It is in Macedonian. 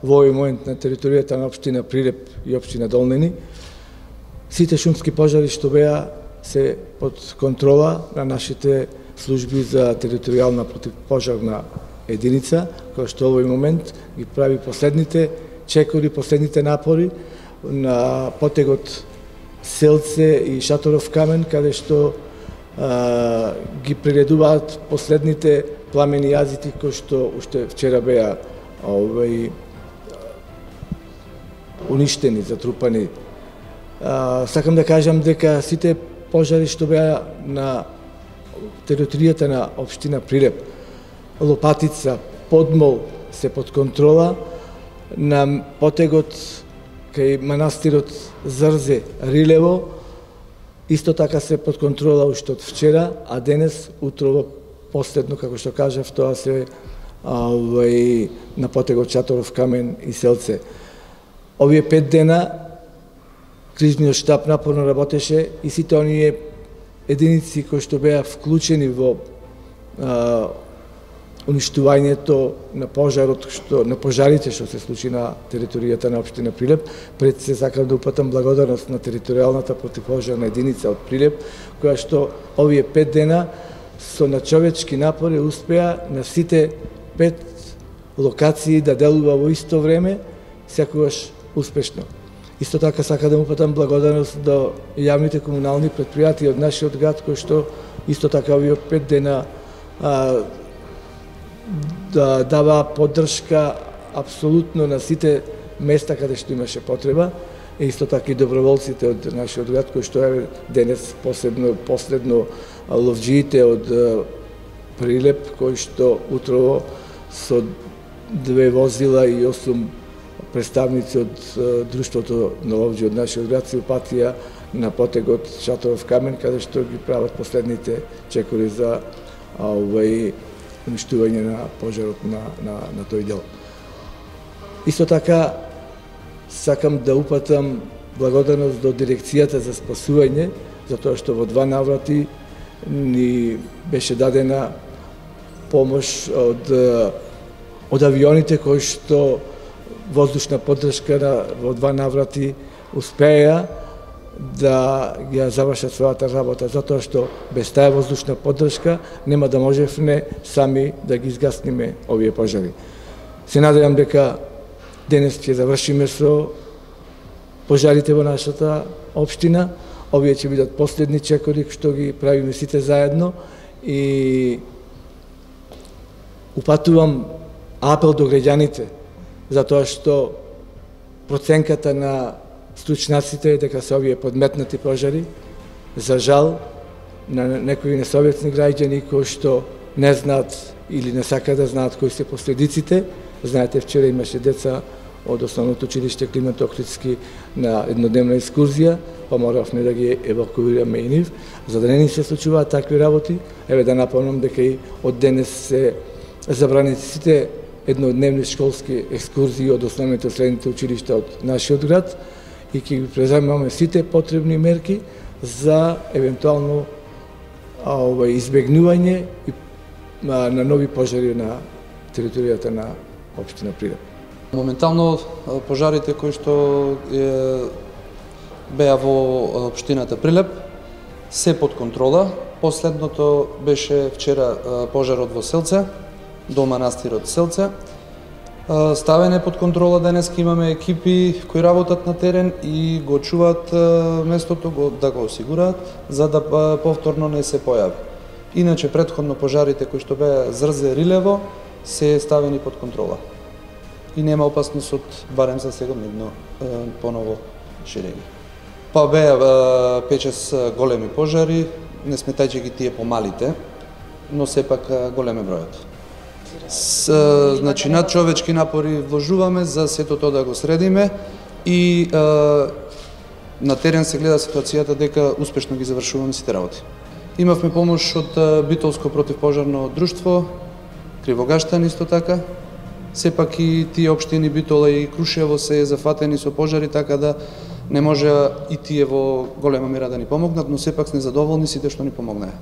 во овој момент на територијата на општина Прилеп и општина Долнени. Сите шумски пожари што беа се под контрола на нашите служби за територијална противпожарна единица, која што овој момент ги прави последните чекори, последните напори на потегот Селце и Шаторов камен, каде што ги прегледуваат последните пламени јазици кои што уште вчера беа уништени, затрупани. Сакам да кажам дека сите пожари што беа на територијата на општина Прилеп, Лопатица, Подмол се под контрола, на потегот кај манастирот Зрзе, Рилево, исто така се под контрола уште од вчера, а денес, утрово, последно, како што кажав, тоа се на потегот Шаторов камен и Селце. Овие 5 дена кризниот штаб напорно работеше и сите оние единици кои што беа вклучени во уништувањето на пожарот, на пожарите што се случи на територијата на општина Прилеп. Пред се сакам да упатам благодарност на територијалната противпожарна единица од Прилеп, која што овие 5 дена со начовечки напори успеа на сите 5 локации да делува во исто време, секогаш успешно. Исто така сакам да му упатам благодарност до јавните комунални предпријатија од нашиот град, кои што исто така овие 5 дена да дава поддршка апсолутно на сите места каде што имаше потреба, и исто така и доброволците од нашиот град, кои што е денес последно ловџиите од Прилеп, кои што утрово со 2 возила и 8 представници од друштвото на ловџи од нашиот град се упатија на потегот Шаторов камен, каде што ги прават последните чекори за уништување на пожарот на тој дел. Исто така сакам да упатам благодарност до дирекцијата за спасување, затоа што во 2 наврати ни беше дадена помош од авионите кои што воздушна поддршка во 2 наврати успеа да ја завршат својата работа, затоа што без таа воздушна поддршка нема да можевме сами да ги изгасниме овие пожари. Се надевам дека денес ќе завршиме со пожарите во нашата општина. Овие ќе бидат последни чекори што ги правиме сите заедно, и упатувам апел до граѓаните, затоа што проценката на стручнаците е дека се овие подметнати пожари. За жал, на некои несовесни граѓани кои што не знаат или не сакаат да знаат кои се последиците. Знаете, вчера имаше деца од основното училиште Климент Охридски на еднодневна екскурзија, па моравме да ги евакуираме и нив, за да не ни се случуваат такви работи. Еве да напомнам дека и од денес се забранети сите еднодневни школски екскурзии од основните средните училишта од нашиот град, и ќе ги преземаме сите потребни мерки за евентуално избегнување на нови пожари на територијата на општина Прилеп. Моментално пожарите кои што беа во општината Прилеп се под контрола. Последното беше вчера пожарот во Селце, до манастирот Селце. Ставен е под контрола, денес имаме екипи кои работат на терен и го чуваат местото, да го осигураат, за да повторно не се појави. Иначе претходно пожарите кои што беа Зрзе, Рилево се ставени под контрола. И нема опасност од барем за сега нивно поново ширење. Па беа 5-6 големи пожари, не сметајќи ги тие помалите, но сепак голем е бројот. Значи, надчовечки напори вложуваме за сето тоа да го средиме и на терен се гледа ситуацијата дека успешно ги завршуваме сите работи. Имавме помош од Битолско противпожарно друштво, Кривогаштан исто така. Сепак и тие општини Битола и Крушево се зафатени со пожари, така да не може и тие во голема мера да ни помогнат, но сепак сме задоволни сите што ни помогнаа.